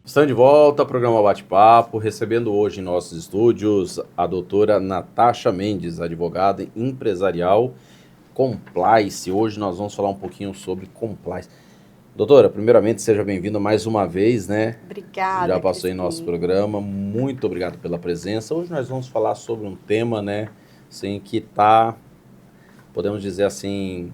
Estamos de volta ao programa Bate-Papo, recebendo hoje em nossos estúdios a doutora Natasha Mendes, advogada empresarial Compliance. Hoje nós vamos falar um pouquinho sobre Compliance. Doutora, primeiramente, seja bem-vinda mais uma vez, né? Obrigada, já passou em nosso programa, muito obrigado pela presença. Hoje nós vamos falar sobre um tema, né, assim, que está, podemos dizer assim,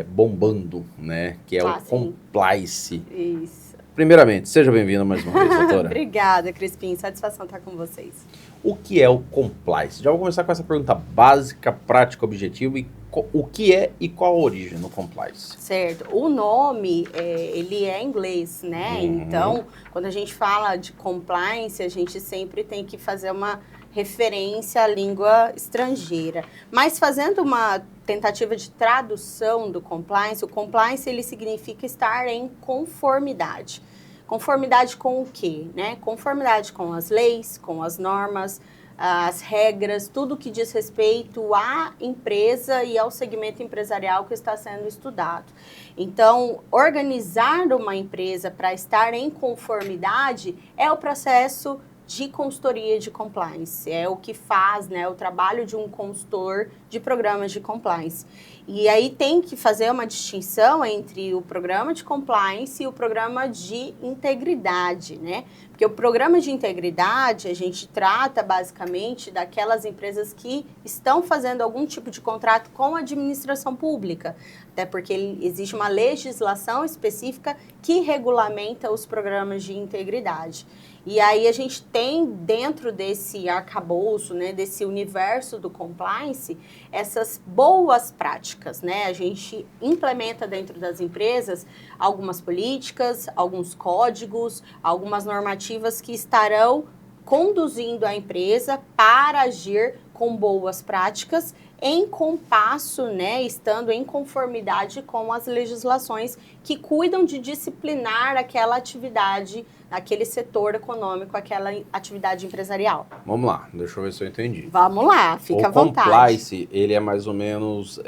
bombando, né, que é o Compliance. Isso. Primeiramente, seja bem-vinda mais uma vez, doutora. Obrigada, Crispim. Satisfação estar com vocês. O que é o Compliance? Já vou começar com essa pergunta básica, prática, objetiva. E o que é e qual a origem no Compliance? Certo. O nome, ele é inglês, né? Então, quando a gente fala de Compliance, a gente sempre tem que fazer uma referência à língua estrangeira. Mas fazendo uma tentativa de tradução do Compliance, o Compliance ele significa estar em conformidade. Conformidade com o quê? Né? Conformidade com as leis, com as normas, as regras, tudo que diz respeito à empresa e ao segmento empresarial que está sendo estudado. Então, organizar uma empresa para estar em conformidade é o processo de consultoria de compliance, é o que faz, né, o trabalho de um consultor de programas de compliance. E aí tem que fazer uma distinção entre o programa de compliance e o programa de integridade, né? Porque o programa de integridade, a gente trata basicamente daquelas empresas que estão fazendo algum tipo de contrato com a administração pública, até porque existe uma legislação específica que regulamenta os programas de integridade. E aí a gente tem dentro desse arcabouço, né, desse universo do compliance, essas boas práticas, né? A gente implementa dentro das empresas algumas políticas, alguns códigos, algumas normativas que estarão conduzindo a empresa para agir com boas práticas em compasso, né, estando em conformidade com as legislações que cuidam de disciplinar aquela atividade, aquele setor econômico, aquela atividade empresarial. Vamos lá, deixa eu ver se eu entendi. Vamos lá, fica à vontade. O Compliance, ele é mais ou menos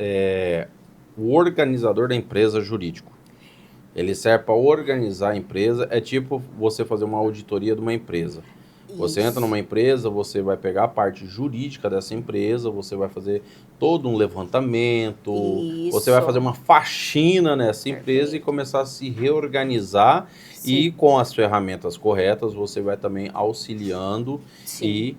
o organizador da empresa jurídico. Ele serve para organizar a empresa, é tipo você fazer uma auditoria de uma empresa. Você entra numa empresa, você vai pegar a parte jurídica dessa empresa, você vai fazer todo um levantamento, você vai fazer uma faxina nessa empresa e começar a se reorganizar. Sim. E com as ferramentas corretas, você vai também auxiliando e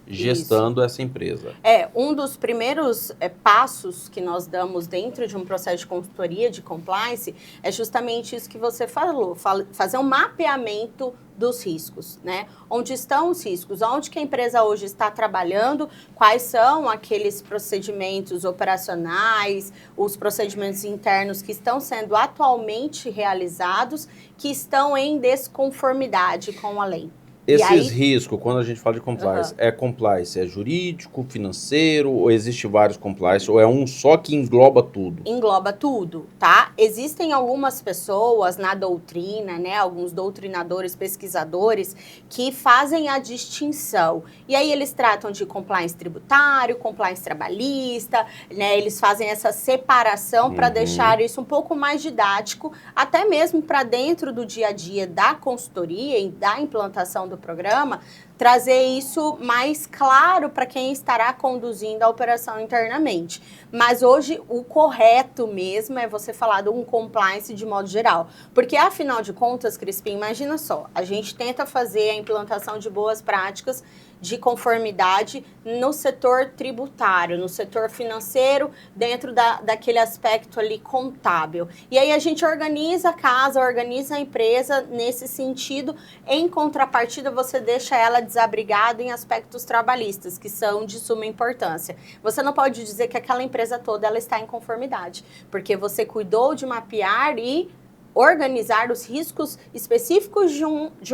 gestando essa empresa. Um dos primeiros passos que nós damos dentro de um processo de consultoria de compliance é justamente isso que você falou, fazer um mapeamento dos riscos, né? Onde estão os riscos? Onde que a empresa hoje está trabalhando? Quais são aqueles procedimentos operacionais, os procedimentos internos que estão sendo atualmente realizados, que estão em desconformidade com a lei? Esses riscos, quando a gente fala de compliance, compliance é jurídico, financeiro, ou existe vários compliance, ou é um só que engloba tudo? Engloba tudo, tá? Existem algumas pessoas na doutrina, né, alguns doutrinadores, pesquisadores, que fazem a distinção. E aí eles tratam de compliance tributário, compliance trabalhista, né, eles fazem essa separação para deixar isso um pouco mais didático, até mesmo para dentro do dia a dia da consultoria e da implantação do programa, trazer isso mais claro para quem estará conduzindo a operação internamente. Mas hoje o correto mesmo é você falar de um compliance de modo geral. Porque afinal de contas, Crispim, imagina só, a gente tenta fazer a implantação de boas práticas de conformidade no setor tributário, no setor financeiro, dentro daquele aspecto ali contábil. E aí a gente organiza a casa, organiza a empresa nesse sentido. Em contrapartida, você deixa ela desabrigada em aspectos trabalhistas, que são de suma importância. Você não pode dizer que aquela empresa toda ela está em conformidade, porque você cuidou de mapear e organizar os riscos específicos de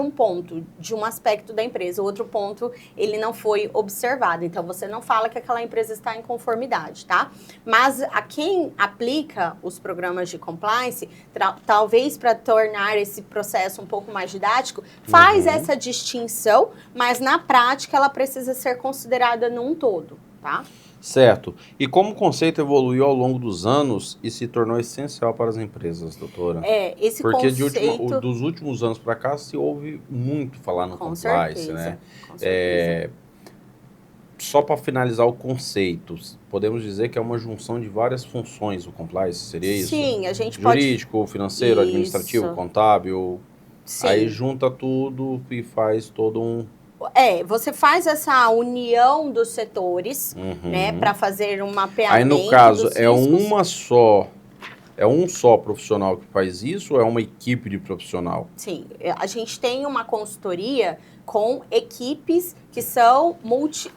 um ponto, de um aspecto da empresa. O outro ponto, ele não foi observado. Então, você não fala que aquela empresa está em conformidade, tá? Mas a quem aplica os programas de compliance, talvez para tornar esse processo um pouco mais didático, faz essa distinção, mas na prática ela precisa ser considerada num todo, tá? Certo. E como o conceito evoluiu ao longo dos anos e se tornou essencial para as empresas, doutora? Esse Porque conceito, dos últimos anos para cá se ouve muito falar no com compliance, né? certeza, com certeza. Só para finalizar o conceito, podemos dizer que é uma junção de várias funções o compliance, seria isso? Sim, a gente pode... Jurídico, financeiro, administrativo, Isso, contábil. Aí sim. junta tudo e faz todo um... Você faz essa união dos setores, né, Uhum. para fazer um Aí no mapeamento caso, dos riscos. é um só profissional que faz isso ou é uma equipe de profissional? Sim, a gente tem uma consultoria com equipes que são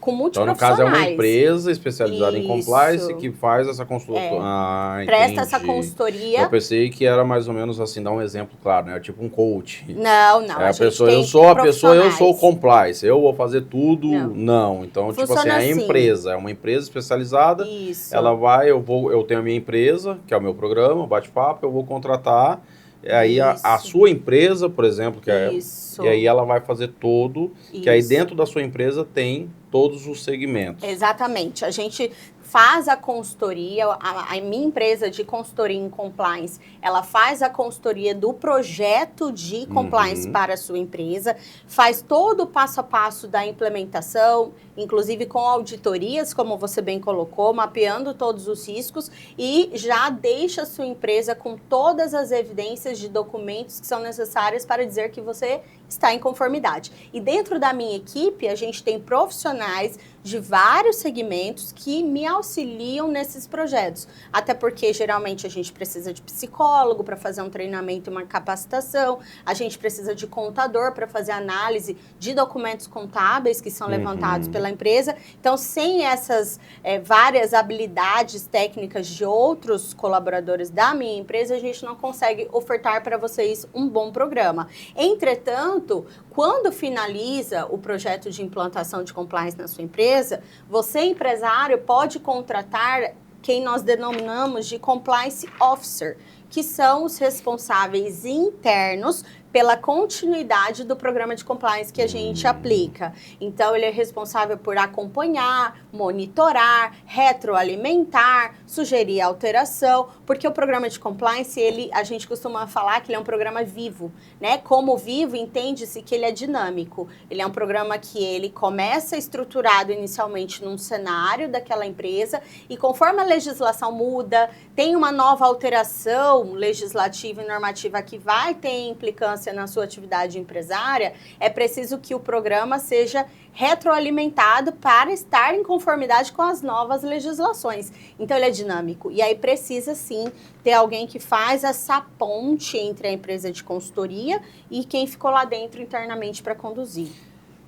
com Então, no caso, é uma multiprofissionais. empresa especializada em compliance Isso. que faz essa consultoria. Ah, Presta essa entendi. Eu consultoria. pensei que era mais ou menos assim, dar um exemplo claro, né? Tipo um coach. Não, É a a gente pessoa, eu tem sou a pessoa, eu sou o profissionais. compliance, eu vou fazer tudo. Não, Não. Então, tipo assim, funciona a assim. empresa é uma empresa especializada, ela Isso, vai, eu tenho a minha empresa, que é o meu programa, o bate-papo, eu vou contratar. E aí a isso, sua empresa, por exemplo, isso, e aí ela vai fazer todo, que aí isso. dentro da sua empresa tem todos os segmentos. Exatamente. A gente faz a consultoria, a minha empresa de consultoria em compliance, ela faz a consultoria do projeto de compliance Uhum. para a sua empresa, faz todo o passo a passo da implementação, inclusive com auditorias, como você bem colocou, mapeando todos os riscos e já deixa a sua empresa com todas as evidências de documentos que são necessárias para dizer que você está em conformidade. E dentro da minha equipe, a gente tem profissionais de vários segmentos que me auxiliam nesses projetos. Até porque, geralmente, a gente precisa de psicólogo para fazer um treinamento e uma capacitação, a gente precisa de contador para fazer análise de documentos contábeis que são levantados pela empresa. Então, sem essas várias habilidades técnicas de outros colaboradores da minha empresa, a gente não consegue ofertar para vocês um bom programa. Entretanto, quando finaliza o projeto de implantação de compliance na sua empresa, você, empresário, pode contratar quem nós denominamos de compliance officer, que são os responsáveis internos pela continuidade do programa de compliance que a gente aplica. Então, ele é responsável por acompanhar, monitorar, retroalimentar, sugerir alteração, porque o programa de compliance, a gente costuma falar que ele é um programa vivo, né? Como vivo, entende-se que ele é dinâmico. Ele é um programa que ele começa estruturado inicialmente num cenário daquela empresa e conforme a legislação muda, tem uma nova alteração legislativa e normativa que vai ter implicância na sua atividade empresária, é preciso que o programa seja retroalimentado para estar em conformidade com as novas legislações. Então, ele é dinâmico. E aí precisa, sim, ter alguém que faz essa ponte entre a empresa de consultoria e quem ficou lá dentro internamente para conduzir.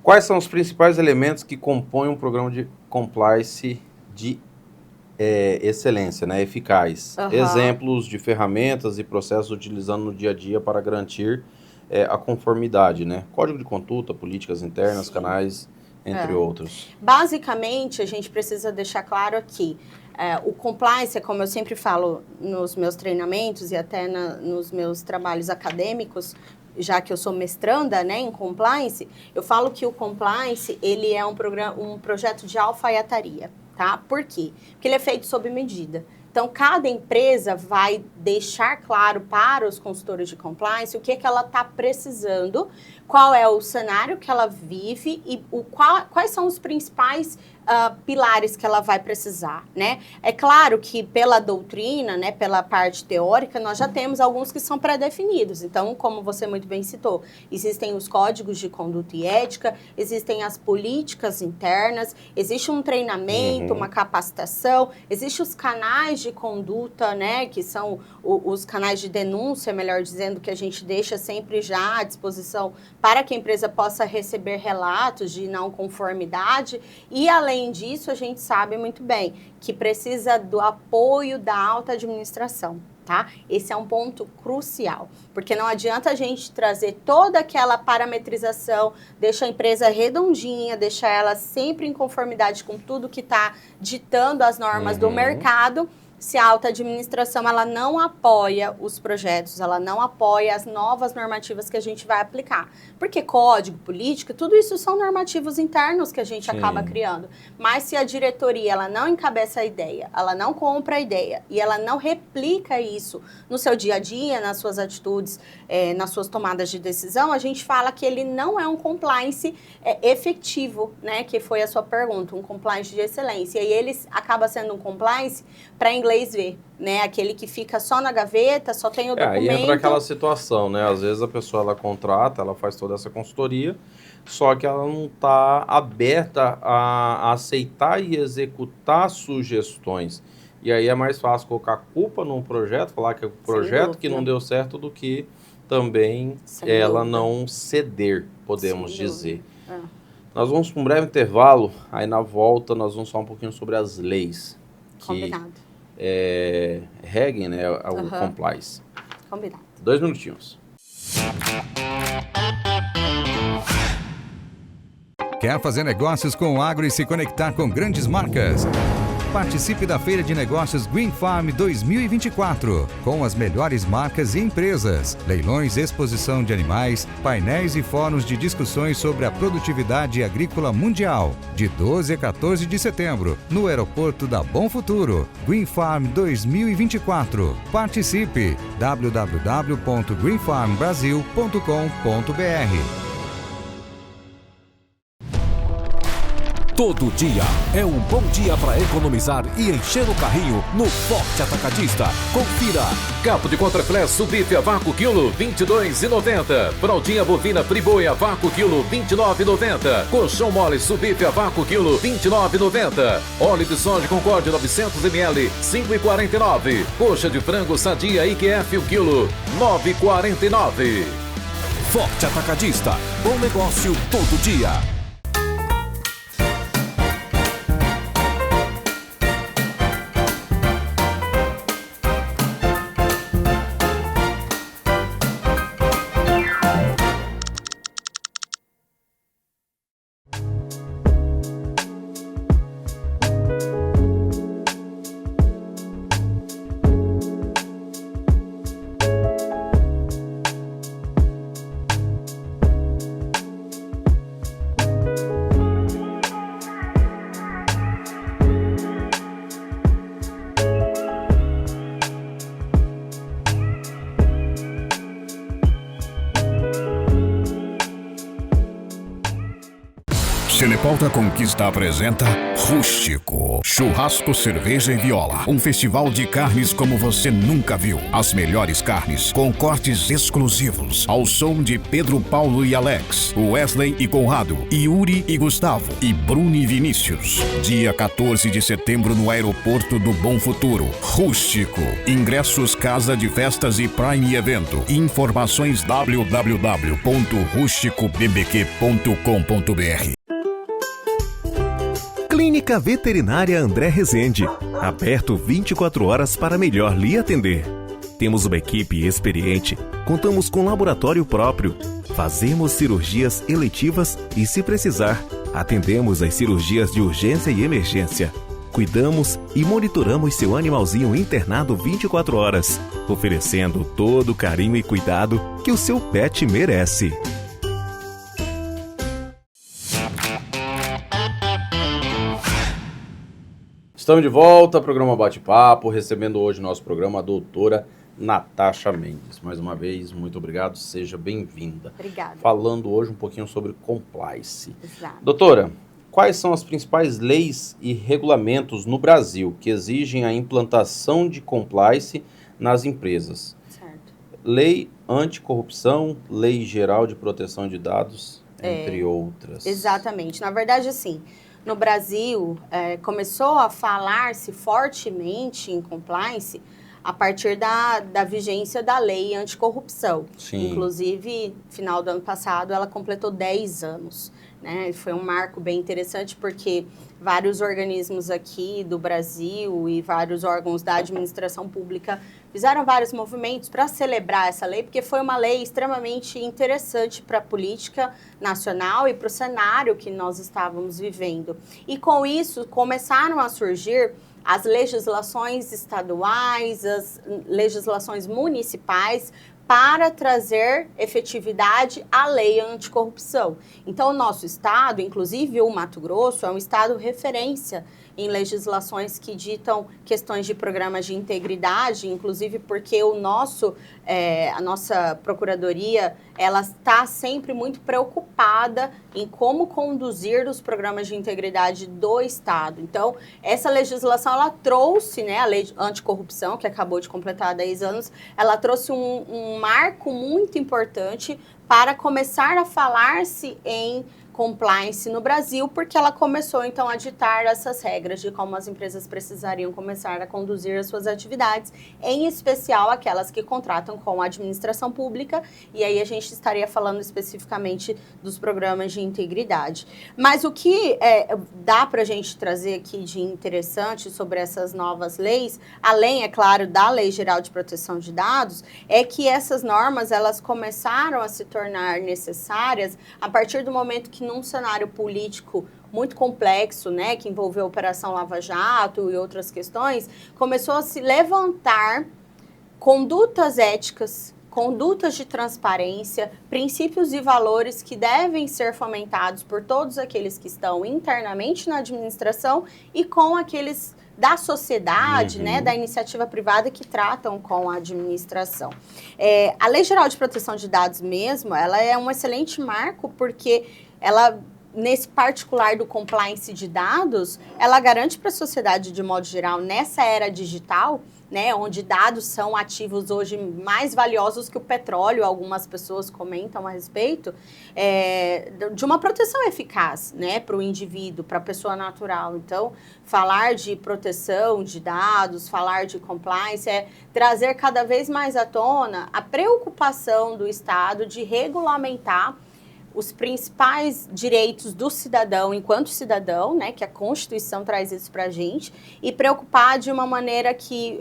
Quais são os principais elementos que compõem um programa de compliance de excelência, né, eficaz? Exemplos de ferramentas e processos utilizando no dia a dia para garantir a conformidade, né? Código de conduta, políticas internas, sim, canais, entre outros. Basicamente, a gente precisa deixar claro aqui, o compliance, como eu sempre falo nos meus treinamentos e até nos meus trabalhos acadêmicos, já que eu sou mestranda, né, em compliance, eu falo que o compliance, ele é um projeto de alfaiataria, tá? Por quê? Porque ele é feito sob medida. Então, cada empresa vai deixar claro para os consultores de compliance o que ela está precisando, qual é o cenário que ela vive e quais são os principais pilares que ela vai precisar, né? É claro que pela doutrina, né, pela parte teórica, nós já temos alguns que são pré-definidos. Então, como você muito bem citou, existem os códigos de conduta e ética, existem as políticas internas, existe um treinamento, uma capacitação, existem os canais de conduta, né, que são os canais de denúncia, melhor dizendo, que a gente deixa sempre já à disposição para que a empresa possa receber relatos de não conformidade e, além disso, a gente sabe muito bem que precisa do apoio da alta administração, tá? Esse é um ponto crucial, porque não adianta a gente trazer toda aquela parametrização, deixa a empresa redondinha, deixa ela sempre em conformidade com tudo que está ditando as normas do mercado, se a alta administração ela não apoia os projetos, ela não apoia as novas normativas que a gente vai aplicar. Porque código, política, tudo isso são normativos internos que a gente acaba criando. Mas se a diretoria ela não encabeça a ideia, ela não compra a ideia e ela não replica isso no seu dia a dia, nas suas atitudes, nas suas tomadas de decisão, a gente fala que ele não é um compliance efetivo, né? Que foi a sua pergunta, um compliance de excelência. E ele acaba sendo um compliance para inglês ver, né? Aquele que fica só na gaveta, só tem o documento. Aí entra aquela situação, né? Às vezes a pessoa ela contrata, ela faz toda essa consultoria, só que ela não está aberta a aceitar e executar sugestões. E aí é mais fácil colocar culpa num projeto, falar que é o projeto que não deu certo, do que também ela não ceder, podemos dizer. Nós vamos para um breve intervalo, aí na volta nós vamos falar um pouquinho sobre as leis. Combinado. Regem, né, o compliance. Combinado. 2 minutinhos. Quer fazer negócios com o agro e se conectar com grandes marcas? Participe da Feira de Negócios Green Farm 2024, com as melhores marcas e empresas, leilões, exposição de animais, painéis e fóruns de discussões sobre a produtividade agrícola mundial, de 12 a 14 de setembro, no aeroporto da Bom Futuro. Green Farm 2024. Participe! www.greenfarmbrasil.com.br. Todo dia é um bom dia para economizar e encher o carrinho no Forte Atacadista. Confira. Capo de contraflé subif a vácuo quilo 22,90. Fraldinha bovina friboi a vácuo quilo 29,90. Colchão mole subif a vácuo quilo 29,90. Óleo de soja Concorde 900 ml 5,49. Coxa de frango sadia IQF o quilo 9,49. Forte Atacadista. Bom negócio todo dia. Pauta Conquista apresenta Rústico, churrasco, cerveja e viola. Um festival de carnes como você nunca viu. As melhores carnes, com cortes exclusivos. Ao som de Pedro, Paulo e Alex, Wesley e Conrado, Yuri e Gustavo, e Bruno e Vinícius. Dia 14 de setembro no aeroporto do Bom Futuro. Rústico. Ingressos Casa de Festas e Prime Evento. Informações www.rusticobbq.com.br. Clínica Veterinária André Rezende, aberto 24 horas para melhor lhe atender. Temos uma equipe experiente, contamos com laboratório próprio, fazemos cirurgias eletivas e, se precisar, atendemos as cirurgias de urgência e emergência. Cuidamos e monitoramos seu animalzinho internado 24 horas, oferecendo todo o carinho e cuidado que o seu pet merece. Estamos de volta, programa Bate-Papo, recebendo hoje no nosso programa a doutora Natasha Mendes. Mais uma vez, muito obrigado, seja bem-vinda. Obrigada. Falando hoje um pouquinho sobre compliance. Exato. Doutora, quais são as principais leis e regulamentos no Brasil que exigem a implantação de compliance nas empresas? Certo. Lei anticorrupção, Lei Geral de Proteção de Dados, entre outras. Exatamente. Na verdade, assim, no Brasil, começou a falar-se fortemente em compliance a partir da vigência da lei anticorrupção. Sim. Inclusive, final do ano passado, ela completou 10 anos. Né? Foi um marco bem interessante porque vários organismos aqui do Brasil e vários órgãos da administração pública fizeram vários movimentos para celebrar essa lei, porque foi uma lei extremamente interessante para a política nacional e para o cenário que nós estávamos vivendo. E com isso, começaram a surgir as legislações estaduais, as legislações municipais, para trazer efetividade à lei anticorrupção. Então, o nosso estado, inclusive o Mato Grosso, é um estado referência em legislações que ditam questões de programas de integridade, inclusive porque a nossa procuradoria, ela está sempre muito preocupada em como conduzir os programas de integridade do estado. Então, essa legislação, ela trouxe, né, a lei anticorrupção, que acabou de completar 10 anos, ela trouxe um marco muito importante para começar a falar-se em compliance no Brasil, porque ela começou, então, a ditar essas regras de como as empresas precisariam começar a conduzir as suas atividades, em especial aquelas que contratam com a administração pública, e aí a gente estaria falando especificamente dos programas de integridade. Mas o que dá para a gente trazer aqui de interessante sobre essas novas leis, além, é claro, da Lei Geral de Proteção de Dados, é que essas normas, elas começaram a se tornar necessárias a partir do momento que num cenário político muito complexo, né, que envolveu a Operação Lava Jato e outras questões, começou a se levantar condutas éticas, condutas de transparência, princípios e valores que devem ser fomentados por todos aqueles que estão internamente na administração e com aqueles da sociedade, né, da iniciativa privada que tratam com a administração. A Lei Geral de Proteção de Dados mesmo, ela é um excelente marco porque ela, nesse particular do compliance de dados, ela garante para a sociedade de modo geral, nessa era digital, né, onde dados são ativos hoje mais valiosos que o petróleo, algumas pessoas comentam a respeito, de uma proteção eficaz, né, para o indivíduo, para a pessoa natural. Então, falar de proteção de dados, falar de compliance, é trazer cada vez mais à tona a preocupação do Estado de regulamentar os principais direitos do cidadão enquanto cidadão, né, que a Constituição traz isso para a gente, e preocupar de uma maneira que,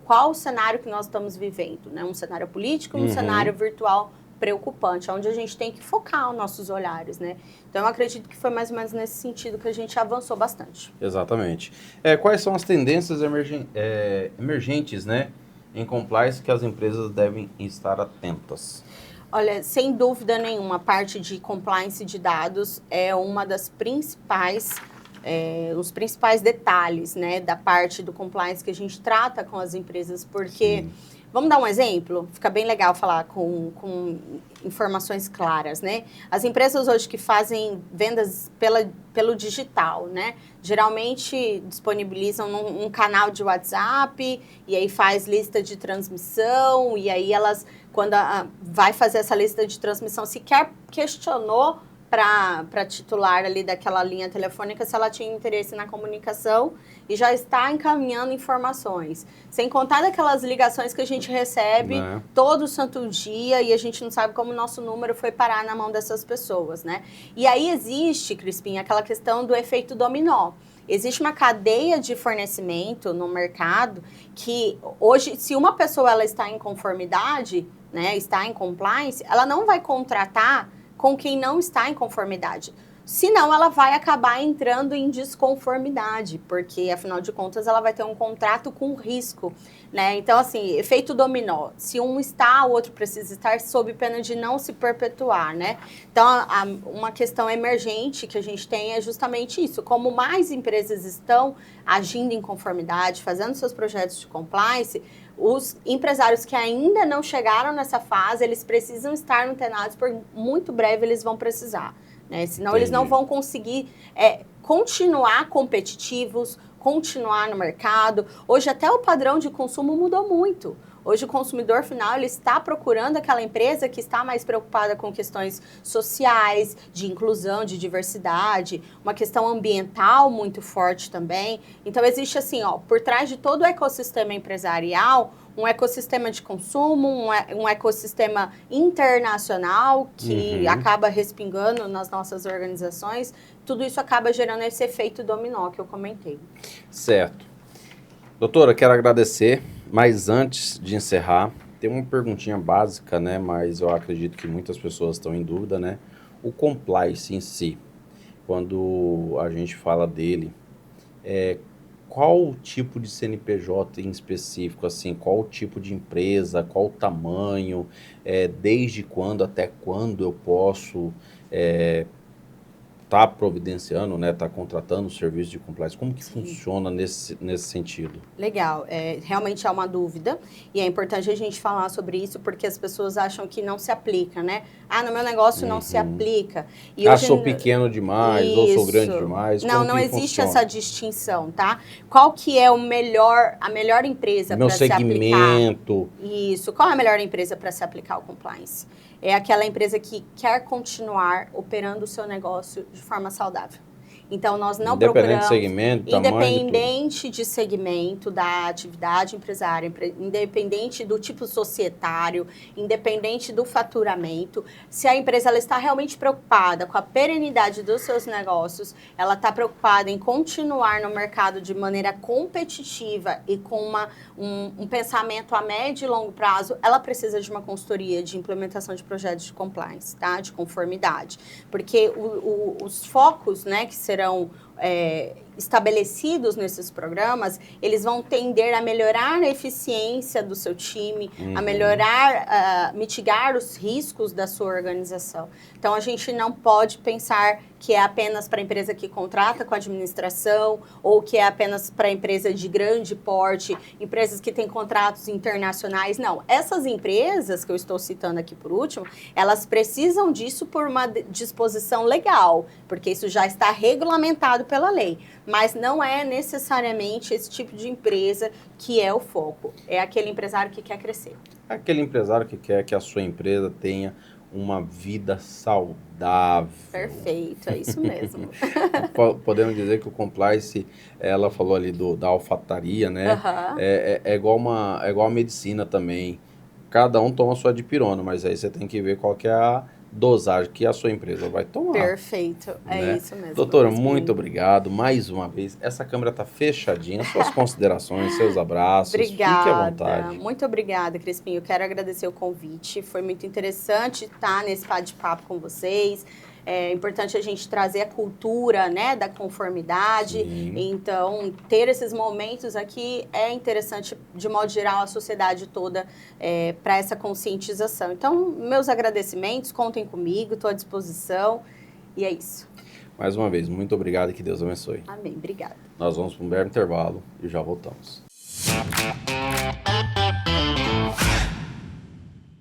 qual o cenário que nós estamos vivendo, né, um cenário político, um cenário virtual preocupante, onde a gente tem que focar os nossos olhares, né. Então, eu acredito que foi mais ou menos nesse sentido que a gente avançou bastante. Exatamente. Quais são as tendências emergentes, né, em compliance que as empresas devem estar atentas? Olha, sem dúvida nenhuma, a parte de compliance de dados é uma das principais, os principais detalhes, né, da parte do compliance que a gente trata com as empresas, porque, vamos dar um exemplo? Fica bem legal falar com informações claras, né? As empresas hoje que fazem vendas pelo digital, né, geralmente disponibilizam um canal de WhatsApp e aí faz lista de transmissão e aí elas, quando vai fazer essa lista de transmissão, sequer questionou para titular ali daquela linha telefônica se ela tinha interesse na comunicação e já está encaminhando informações. Sem contar daquelas ligações que a gente recebe todo santo dia e a gente não sabe como o nosso número foi parar na mão dessas pessoas, né? E aí existe, Crispim, aquela questão do efeito dominó. Existe uma cadeia de fornecimento no mercado que hoje, se uma pessoa ela está em conformidade, né, está em compliance, ela não vai contratar com quem não está em conformidade. Senão, ela vai acabar entrando em desconformidade, porque, afinal de contas, ela vai ter um contrato com risco, né? Então, assim, efeito dominó. Se um está, o outro precisa estar sob pena de não se perpetuar, né? Então, uma questão emergente que a gente tem é justamente isso. Como mais empresas estão agindo em conformidade, fazendo seus projetos de compliance, os empresários que ainda não chegaram nessa fase, eles precisam estar antenados, porque muito breve eles vão precisar, né? Senão eles não vão conseguir continuar competitivos, continuar no mercado. Hoje até o padrão de consumo mudou muito. Hoje o consumidor final ele está procurando aquela empresa que está mais preocupada com questões sociais, de inclusão, de diversidade, uma questão ambiental muito forte também. Então existe assim, por trás de todo o ecossistema empresarial, um ecossistema de consumo, um ecossistema internacional que acaba respingando nas nossas organizações. Tudo isso acaba gerando esse efeito dominó que eu comentei. Certo. Doutora, quero agradecer, mas antes de encerrar, tem uma perguntinha básica, né? Mas eu acredito que muitas pessoas estão em dúvida, né? O compliance em si, quando a gente fala dele, qual o tipo de CNPJ em específico, assim, qual o tipo de empresa, qual o tamanho, desde quando até quando eu posso tá providenciando, né, tá contratando o serviço de compliance? Como que funciona nesse sentido? Legal, realmente é uma dúvida e é importante a gente falar sobre isso porque as pessoas acham que não se aplica, né? Ah, no meu negócio não se aplica. E hoje, sou pequeno demais ou sou grande demais? Não existe essa distinção, tá? Qual que é a melhor empresa para se aplicar? Meu segmento. Isso, qual é a melhor empresa para se aplicar o compliance? É aquela empresa que quer continuar operando o seu negócio de forma saudável. Então, nós não procuramos... Independente de segmento, da atividade empresária, independente do tipo societário, independente do faturamento, se a empresa ela está realmente preocupada com a perenidade dos seus negócios, ela está preocupada em continuar no mercado de maneira competitiva e com um pensamento a médio e longo prazo, ela precisa de uma consultoria de implementação de projetos de compliance, tá? De conformidade. Porque os focos, né, que serão estabelecidos nesses programas, eles vão tender a melhorar a eficiência do seu time, a melhorar, mitigar os riscos da sua organização. Então, a gente não pode pensar que é apenas para a empresa que contrata com a administração ou que é apenas para a empresa de grande porte, empresas que têm contratos internacionais. Não, essas empresas que eu estou citando aqui por último, elas precisam disso por uma disposição legal, porque isso já está regulamentado pela lei. Mas não é necessariamente esse tipo de empresa que é o foco. É aquele empresário que quer crescer. É aquele empresário que quer que a sua empresa tenha uma vida saudável. Perfeito, é isso mesmo. Podemos dizer que o compliance, ela falou ali da alfataria, né? Uhum. É igual a medicina também. Cada um toma a sua dipirona, mas aí você tem que ver qual que é a dosagem que a sua empresa vai tomar. Perfeito, é isso mesmo. Doutora, muito obrigado mais uma vez. Essa câmera está fechadinha. Suas considerações, seus abraços. Obrigada. Fique à vontade. Muito obrigada, Crispim. Eu quero agradecer o convite. Foi muito interessante estar nesse bate-papo com vocês. É importante a gente trazer a cultura, né, da conformidade. Sim. Então, ter esses momentos aqui é interessante, de modo geral, a sociedade toda para essa conscientização. Então, meus agradecimentos, contem comigo, estou à disposição. E é isso. Mais uma vez, muito obrigado e que Deus abençoe. Amém. Obrigada. Nós vamos para um breve intervalo e já voltamos.